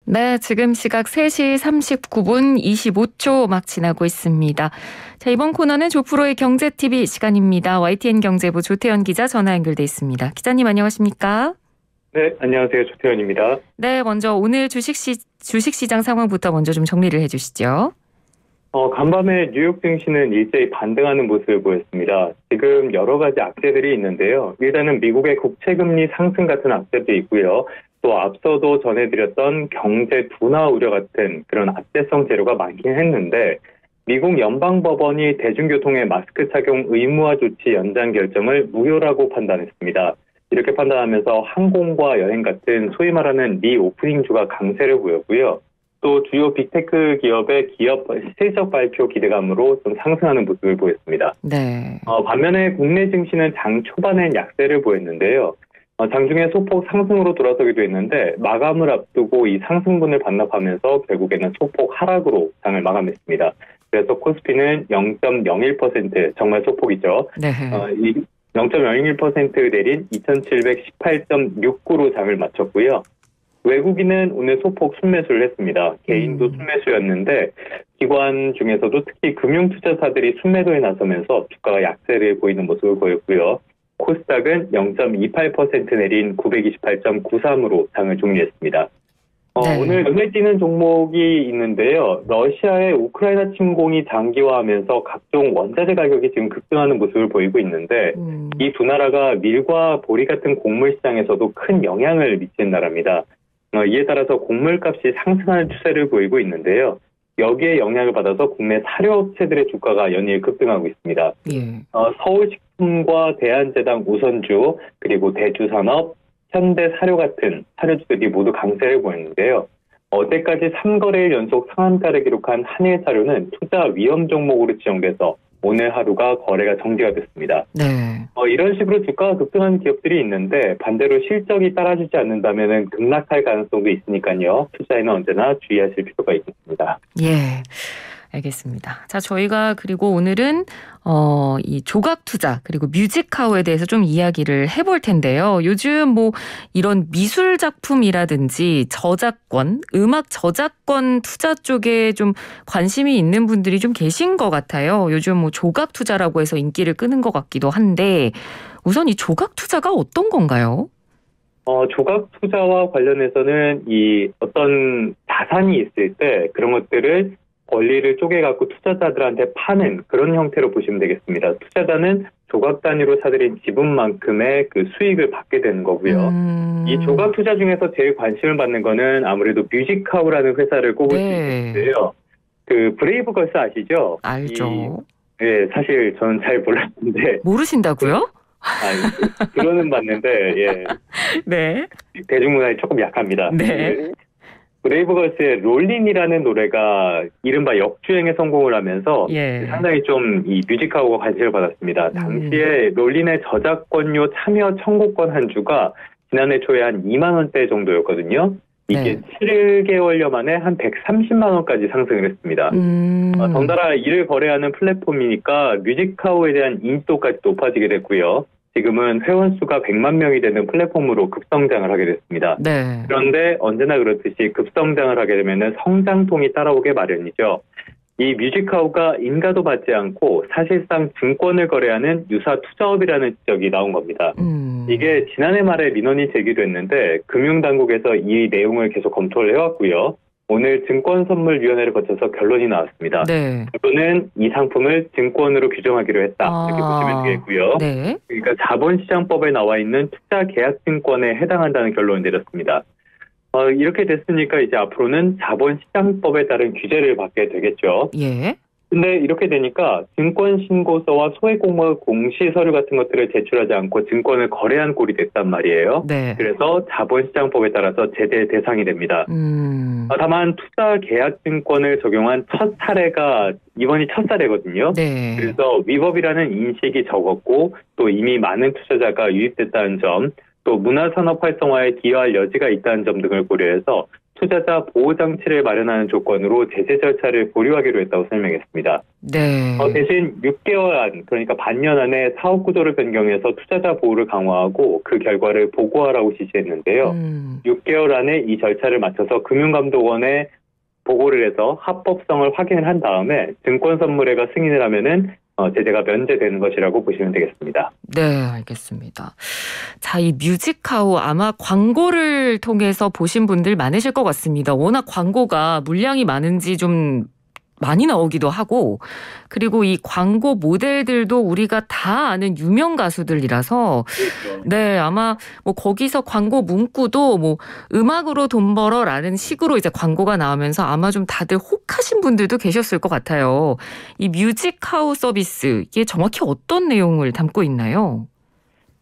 네, 지금 시각 3시 39분 25초 막 지나고 있습니다. 자, 이번 코너는 조프로의 경제TV 시간입니다. YTN 경제부 조태현 기자 전화 연결돼 있습니다. 기자님 안녕하십니까? 네, 안녕하세요. 조태현입니다. 네, 먼저 오늘 주식시장 상황부터 먼저 좀 정리를 해주시죠. 간밤에 뉴욕 증시는 일제히 반등하는 모습을 보였습니다. 지금 여러 가지 악재들이 있는데요. 일단은 미국의 국채금리 상승 같은 악재도 있고요. 또 앞서도 전해드렸던 경제 둔화 우려 같은 그런 악재성 재료가 많긴 했는데 미국 연방법원이 대중교통의 마스크 착용 의무화 조치 연장 결정을 무효라고 판단했습니다. 이렇게 판단하면서 항공과 여행 같은 소위 말하는 리오프닝주가 강세를 보였고요. 또 주요 빅테크 기업의 실적 발표 기대감으로 좀 상승하는 모습을 보였습니다. 네. 반면에 국내 증시는 장 초반엔 약세를 보였는데요. 장중에 소폭 상승으로 돌아서기도 했는데 마감을 앞두고 이 상승분을 반납하면서 결국에는 소폭 하락으로 장을 마감했습니다. 그래서 코스피는 0.01% 정말 소폭이죠. 네. 0.01% 내린 2718.69로 장을 마쳤고요. 외국인은 오늘 소폭 순매수를 했습니다. 개인도 순매수였는데 기관 중에서도 특히 금융투자사들이 순매도에 나서면서 주가가 약세를 보이는 모습을 보였고요. 코스닥은 0.28% 내린 928.93으로 장을 종료했습니다. 네. 오늘 눈에 띄는 종목이 있는데요. 러시아의 우크라이나 침공이 장기화하면서 각종 원자재 가격이 지금 급등하는 모습을 보이고 있는데 이 두 나라가 밀과 보리 같은 곡물 시장에서도 큰 영향을 미치는 나라입니다. 이에 따라서 곡물값이 상승하는 추세를 보이고 있는데요. 여기에 영향을 받아서 국내 사료업체들의 주가가 연일 급등하고 있습니다. 예. 서울식품과 대한제당 우선주 그리고 대주산업, 현대사료 같은 사료주들이 모두 강세를 보였는데요. 어제까지 3거래일 연속 상한가를 기록한 한일사료는 투자 위험 종목으로 지정돼서 오늘 하루가 거래가 정지가 됐습니다. 네. 이런 식으로 주가가 급등하는 기업들이 있는데 반대로 실적이 따라주지 않는다면 급락할 가능성도 있으니까요. 투자에는 언제나 주의하실 필요가 있겠습니다. 예. 알겠습니다. 자, 저희가 그리고 오늘은 이 조각 투자 그리고 뮤직하우에 대해서 좀 이야기를 해볼 텐데요. 요즘 뭐 이런 미술 작품이라든지 저작권, 음악 저작권 투자 쪽에 좀 관심이 있는 분들이 좀 계신 것 같아요. 요즘 뭐 조각 투자라고 해서 인기를 끄는 것 같기도 한데 우선 이 조각 투자가 어떤 건가요? 조각 투자와 관련해서는 이 어떤 자산이 있을 때 그런 것들을 권리를 쪼개갖고 투자자들한테 파는 그런 형태로 보시면 되겠습니다. 투자자는 조각 단위로 사들인 지분만큼의 그 수익을 받게 되는 거고요. 이 조각 투자 중에서 제일 관심을 받는 거는 아무래도 뮤직하우라는 회사를 꼽을 수 있는데요. 그 브레이브걸스 아시죠? 알죠. 예, 사실 저는 잘 몰랐는데. 모르신다고요? 들어는 봤는데, 예. 네. 대중문화에 조금 약합니다. 네. 브레이브걸스의 롤린이라는 노래가 이른바 역주행에 성공을 하면서 상당히 좀 이 뮤직하우가 관심을 받았습니다. 당시에 롤린의 저작권료 참여 청구권 한 주가 지난해 초에 한 2만 원대 정도였거든요. 이게 7개월여 만에 한 130만 원까지 상승을 했습니다. 덩달아 이를 거래하는 플랫폼이니까 뮤직하우에 대한 인지도까지 높아지게 됐고요. 지금은 회원 수가 100만 명이 되는 플랫폼으로 급성장을 하게 됐습니다. 네. 그런데 언제나 그렇듯이 급성장을 하게 되면 성장통이 따라오게 마련이죠. 이 뮤직하우가 인가도 받지 않고 사실상 증권을 거래하는 유사 투자업이라는 지적이 나온 겁니다. 이게 지난해 말에 민원이 제기됐는데 금융당국에서 이 내용을 계속 검토를 해왔고요. 오늘 증권선물위원회를 거쳐서 결론이 나왔습니다. 네. 결론은 이 상품을 증권으로 규정하기로 했다. 이렇게 보시면 되겠고요. 네. 그러니까 자본시장법에 나와 있는 투자계약증권에 해당한다는 결론을 내렸습니다. 이렇게 됐으니까 이제 앞으로는 자본시장법에 따른 규제를 받게 되겠죠. 예. 근데 이렇게 되니까 증권신고서와 소액공모 공시서류 같은 것들을 제출하지 않고 증권을 거래한 꼴이 됐단 말이에요. 네. 그래서 자본시장법에 따라서 제재 대상이 됩니다. 다만 투자계약증권을 적용한 첫 사례가 이번이 첫 사례거든요. 네. 그래서 위법이라는 인식이 적었고 또 이미 많은 투자자가 유입됐다는 점, 또 문화산업 활성화에 기여할 여지가 있다는 점 등을 고려해서 투자자 보호 장치를 마련하는 조건으로 제재 절차를 보류하기로 했다고 설명했습니다. 네. 대신 6개월 안, 그러니까 반년 안에 사업 구조를 변경해서 투자자 보호를 강화하고 그 결과를 보고하라고 지시했는데요. 6개월 안에 이 절차를 마쳐서 금융감독원에 보고를 해서 합법성을 확인한 다음에 증권선물회가 승인을 하면은 제재가 면제되는 것이라고 보시면 되겠습니다. 네, 알겠습니다. 자, 이 뮤직하우 아마 광고를 통해서 보신 분들 많으실 것 같습니다. 워낙 광고가 물량이 많은지 좀 많이 나오기도 하고, 그리고 이 광고 모델들도 우리가 다 아는 유명 가수들이라서 그렇죠. 네, 아마 뭐 거기서 광고 문구도 뭐 음악으로 돈 벌어라는 식으로 이제 광고가 나오면서 아마 좀 다들 혹하신 분들도 계셨을 것 같아요. 이 뮤직하우 서비스 이게 정확히 어떤 내용을 담고 있나요?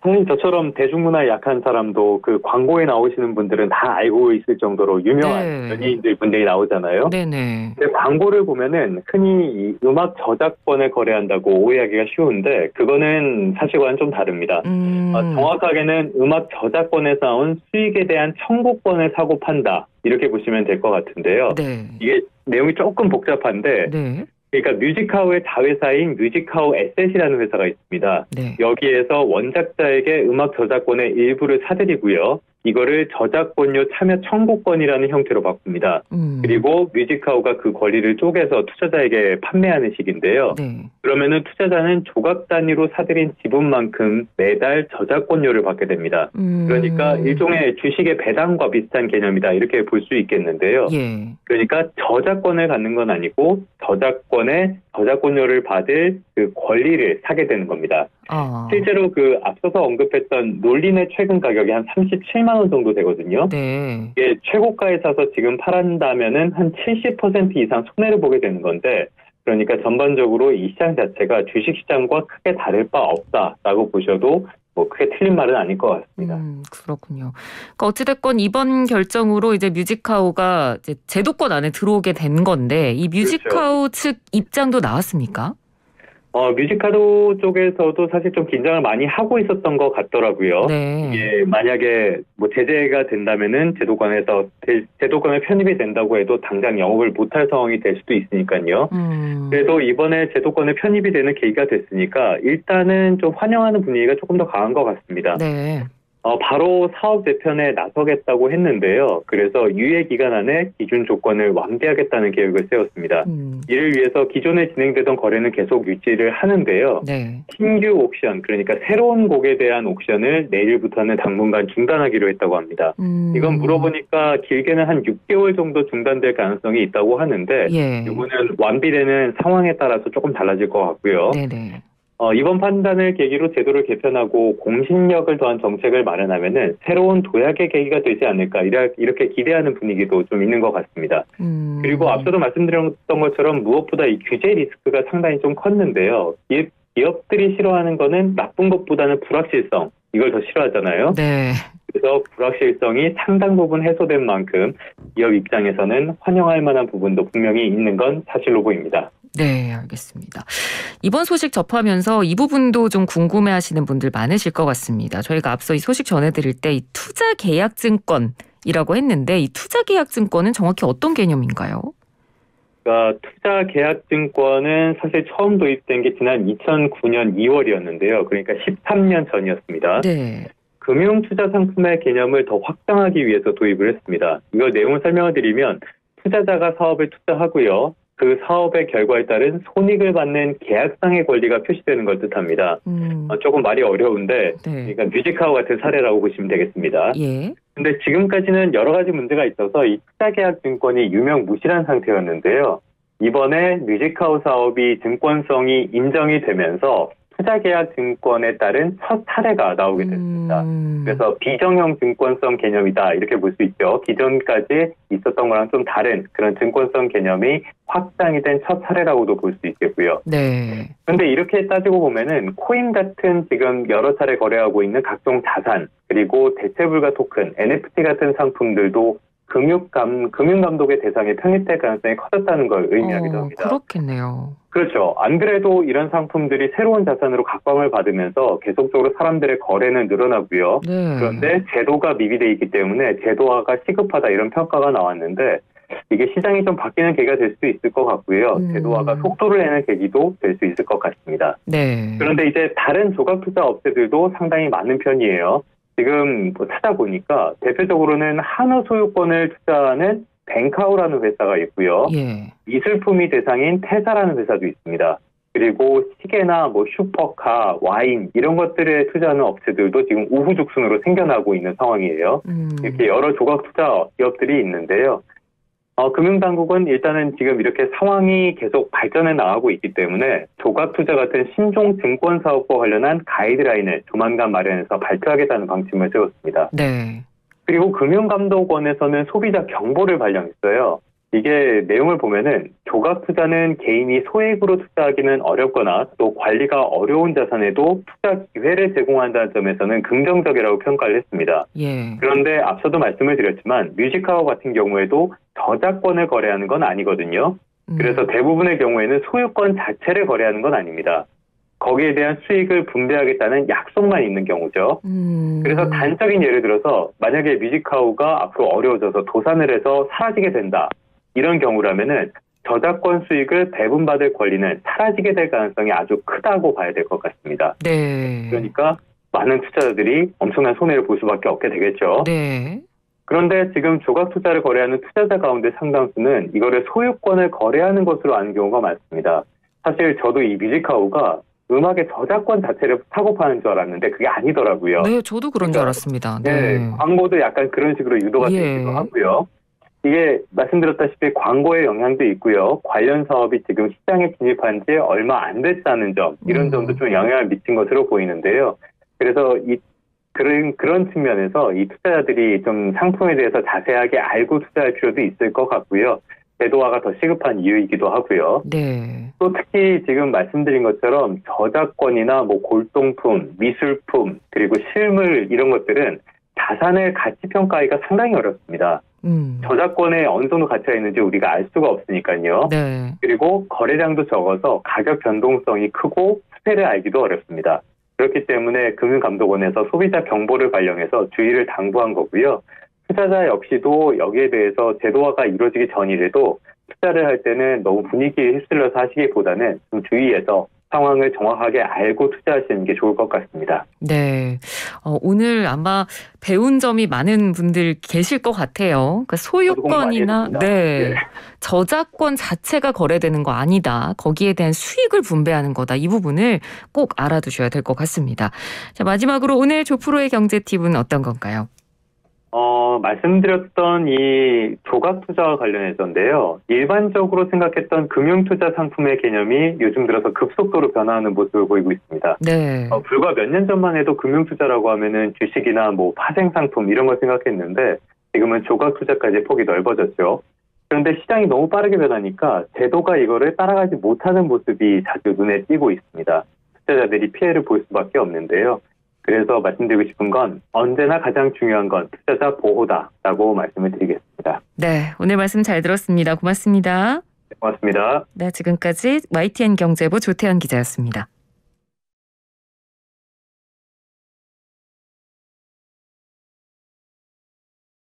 사실 저처럼 대중문화에 약한 사람도 그 광고에 나오시는 분들은 다 알고 있을 정도로 유명한 네. 연예인들 분들이 나오잖아요. 네네. 근데 광고를 보면은 흔히 이 음악 저작권을 거래한다고 오해하기가 쉬운데 그거는 사실과는 좀 다릅니다. 정확하게는 음악 저작권에서 나온 수익에 대한 청구권을 사고 판다 이렇게 보시면 될 것 같은데요. 네. 이게 내용이 조금 복잡한데 네. 그러니까 뮤직하우의 자회사인 뮤직하우 에셋이라는 회사가 있습니다. 네. 여기에서 원작자에게 음악 저작권의 일부를 사들이고요. 이거를 저작권료 참여 청구권이라는 형태로 바꿉니다. 그리고 뮤직하우가 그 권리를 쪼개서 투자자에게 판매하는 식인데요. 네. 그러면은 투자자는 조각 단위로 사들인 지분만큼 매달 저작권료를 받게 됩니다. 그러니까 일종의 주식의 배당과 비슷한 개념이다 이렇게 볼 수 있겠는데요. 예. 그러니까 저작권을 갖는 건 아니고 저작권료를 받을 그 권리를 사게 되는 겁니다. 실제로 그 앞서서 언급했던 논린의 최근 가격이 한 37만 원 정도 되거든요. 네. 이게 최고가에 사서 지금 팔한다면은 한 70% 이상 손해를 보게 되는 건데 그러니까 전반적으로 이 시장 자체가 주식시장과 크게 다를 바 없다라고 보셔도 뭐 크게 틀린 말은 아닐 것 같습니다. 그렇군요. 그러니까 어찌됐건 이번 결정으로 이제 뮤직하우가 이제 제도권 안에 들어오게 된 건데 이 뮤직하우 측 입장도 나왔습니까? 뮤직하우 쪽에서도 사실 좀 긴장을 많이 하고 있었던 것 같더라고요. 네. 이게 만약에 뭐 제재가 된다면은 제도권에 편입이 된다고 해도 당장 영업을 못할 상황이 될 수도 있으니까요. 그래도 이번에 제도권에 편입이 되는 계기가 됐으니까 일단은 좀 환영하는 분위기가 조금 더 강한 것 같습니다. 네. 바로 사업 재편에 나서겠다고 했는데요. 그래서 유예 기간 안에 기준 조건을 완비하겠다는 계획을 세웠습니다. 이를 위해서 기존에 진행되던 거래는 계속 유지를 하는데요. 네. 신규 옥션, 그러니까 새로운 곡에 대한 옥션을 내일부터는 당분간 중단하기로 했다고 합니다. 이건 물어보니까 길게는 한 6개월 정도 중단될 가능성이 있다고 하는데 예. 이거는 완비되는 상황에 따라서 조금 달라질 것 같고요. 네네. 이번 판단을 계기로 제도를 개편하고 공신력을 더한 정책을 마련하면은 새로운 도약의 계기가 되지 않을까 이렇게 기대하는 분위기도 좀 있는 것 같습니다. 그리고 앞서도 말씀드렸던 것처럼 무엇보다 이 규제 리스크가 상당히 좀 컸는데요. 기업들이 싫어하는 거는 나쁜 것보다는 불확실성 이걸 더 싫어하잖아요. 네. 그래서 불확실성이 상당 부분 해소된 만큼 기업 입장에서는 환영할 만한 부분도 분명히 있는 건 사실로 보입니다. 네, 알겠습니다. 이번 소식 접하면서 이 부분도 좀 궁금해하시는 분들 많으실 것 같습니다. 저희가 앞서 이 소식 전해드릴 때 이 투자계약증권이라고 했는데 이 투자계약증권은 정확히 어떤 개념인가요? 그러니까 투자계약증권은 사실 처음 도입된 게 지난 2009년 2월이었는데요. 그러니까 13년 전이었습니다. 네. 금융투자 상품의 개념을 더 확장하기 위해서 도입을 했습니다. 이걸 내용을 설명을 드리면 투자자가 사업에 투자하고요. 그 사업의 결과에 따른 손익을 받는 계약상의 권리가 표시되는 걸 뜻합니다. 조금 말이 어려운데 네. 그러니까 뮤직하우 같은 사례라고 보시면 되겠습니다. 예. 근데 지금까지는 여러 가지 문제가 있어서 이 투자계약증권이 유명무실한 상태였는데요. 이번에 뮤직하우 사업이 증권성이 인정이 되면서 투자계약증권에 따른 첫 사례가 나오게 됐습니다. 그래서 비정형 증권성 개념이다 이렇게 볼 수 있죠. 기존까지 있었던 거랑 좀 다른 그런 증권성 개념이 확장이 된 첫 사례라고도 볼 수 있겠고요. 네. 그런데 이렇게 따지고 보면은 코인 같은 지금 여러 차례 거래하고 있는 각종 자산 그리고 대체불가 토큰, NFT 같은 상품들도 금융감독의 대상에 편입될 가능성이 커졌다는 걸 의미하기도 합니다. 그렇겠네요. 그렇죠. 안 그래도 이런 상품들이 새로운 자산으로 각광을 받으면서 계속적으로 사람들의 거래는 늘어나고요. 네. 그런데 제도가 미비돼 있기 때문에 제도화가 시급하다 이런 평가가 나왔는데 이게 시장이 좀 바뀌는 계기가 될 수도 있을 것 같고요. 제도화가 속도를 내는 계기도 될 수 있을 것 같습니다. 네. 그런데 이제 다른 조각투자 업체들도 상당히 많은 편이에요. 지금 뭐 찾아보니까 대표적으로는 한우 소유권을 투자하는 뱅카우라는 회사가 있고요. 예. 미술품이 대상인 테사라는 회사도 있습니다. 그리고 시계나 뭐 슈퍼카, 와인 이런 것들에 투자하는 업체들도 지금 우후죽순으로 생겨나고 있는 상황이에요. 이렇게 여러 조각 투자 기업들이 있는데요. 금융당국은 일단은 지금 이렇게 상황이 계속 발전해 나가고 있기 때문에 조각 투자 같은 신종 증권 사업과 관련한 가이드라인을 조만간 마련해서 발표하겠다는 방침을 세웠습니다. 네. 그리고 금융감독원에서는 소비자 경보를 발령했어요. 이게 내용을 보면은 조각 투자는 개인이 소액으로 투자하기는 어렵거나 또 관리가 어려운 자산에도 투자 기회를 제공한다는 점에서는 긍정적이라고 평가를 했습니다. 예. 그런데 앞서도 말씀을 드렸지만 뮤직하우 같은 경우에도 저작권을 거래하는 건 아니거든요. 그래서 대부분의 경우에는 소유권 자체를 거래하는 건 아닙니다. 거기에 대한 수익을 분배하겠다는 약속만 있는 경우죠. 그래서 단적인 예를 들어서 만약에 뮤직하우가 앞으로 어려워져서 도산을 해서 사라지게 된다. 이런 경우라면은 저작권 수익을 배분받을 권리는 사라지게 될 가능성이 아주 크다고 봐야 될 것 같습니다. 네. 그러니까 많은 투자자들이 엄청난 손해를 볼 수밖에 없게 되겠죠. 네. 그런데 지금 조각 투자를 거래하는 투자자 가운데 상당수는 이거를 소유권을 거래하는 것으로 아는 경우가 많습니다. 사실 저도 이 뮤직하우가 음악의 저작권 자체를 사고 파는 줄 알았는데 그게 아니더라고요. 네, 저도 그런 줄 알았습니다. 네. 네, 광고도 약간 그런 식으로 유도가 되기도 하고요. 이게 말씀드렸다시피 광고의 영향도 있고요. 관련 사업이 지금 시장에 진입한 지 얼마 안 됐다는 점, 이런 점도 좀 영향을 미친 것으로 보이는데요. 그래서 그런 측면에서 이 투자자들이 좀 상품에 대해서 자세하게 알고 투자할 필요도 있을 것 같고요. 제도화가 더 시급한 이유이기도 하고요. 네. 또 특히 지금 말씀드린 것처럼 저작권이나 뭐 골동품, 미술품, 그리고 실물 이런 것들은 자산의 가치 평가하기가 상당히 어렵습니다. 저작권에 어느 정도 가치가 있는지 우리가 알 수가 없으니까요. 네. 그리고 거래량도 적어서 가격 변동성이 크고 수혜를 알기도 어렵습니다. 그렇기 때문에 금융감독원에서 소비자 경보를 발령해서 주의를 당부한 거고요. 투자자 역시도 여기에 대해서 제도화가 이루어지기 전이라도 투자를 할 때는 너무 분위기에 휩쓸려서 하시기보다는 좀 주의해서 상황을 정확하게 알고 투자하시는 게 좋을 것 같습니다. 네. 오늘 아마 배운 점이 많은 분들 계실 것 같아요. 그러니까 소유권이나 네. 저작권 자체가 거래되는 거 아니다. 거기에 대한 수익을 분배하는 거다. 이 부분을 꼭 알아두셔야 될 것 같습니다. 자, 마지막으로 오늘 조프로의 경제 팁은 어떤 건가요? 말씀드렸던 이 조각 투자와 관련해서인데요. 일반적으로 생각했던 금융투자 상품의 개념이 요즘 들어서 급속도로 변화하는 모습을 보이고 있습니다. 네. 불과 몇 년 전만 해도 금융투자라고 하면은 주식이나 뭐 파생상품 이런 걸 생각했는데 지금은 조각 투자까지 폭이 넓어졌죠. 그런데 시장이 너무 빠르게 변하니까 제도가 이거를 따라가지 못하는 모습이 자주 눈에 띄고 있습니다. 투자자들이 피해를 볼 수밖에 없는데요. 그래서 말씀드리고 싶은 건 언제나 가장 중요한 건 투자자 보호다라고 말씀을 드리겠습니다. 네, 오늘 말씀 잘 들었습니다. 고맙습니다. 네, 고맙습니다. 네, 지금까지 YTN 경제부 조태현 기자였습니다.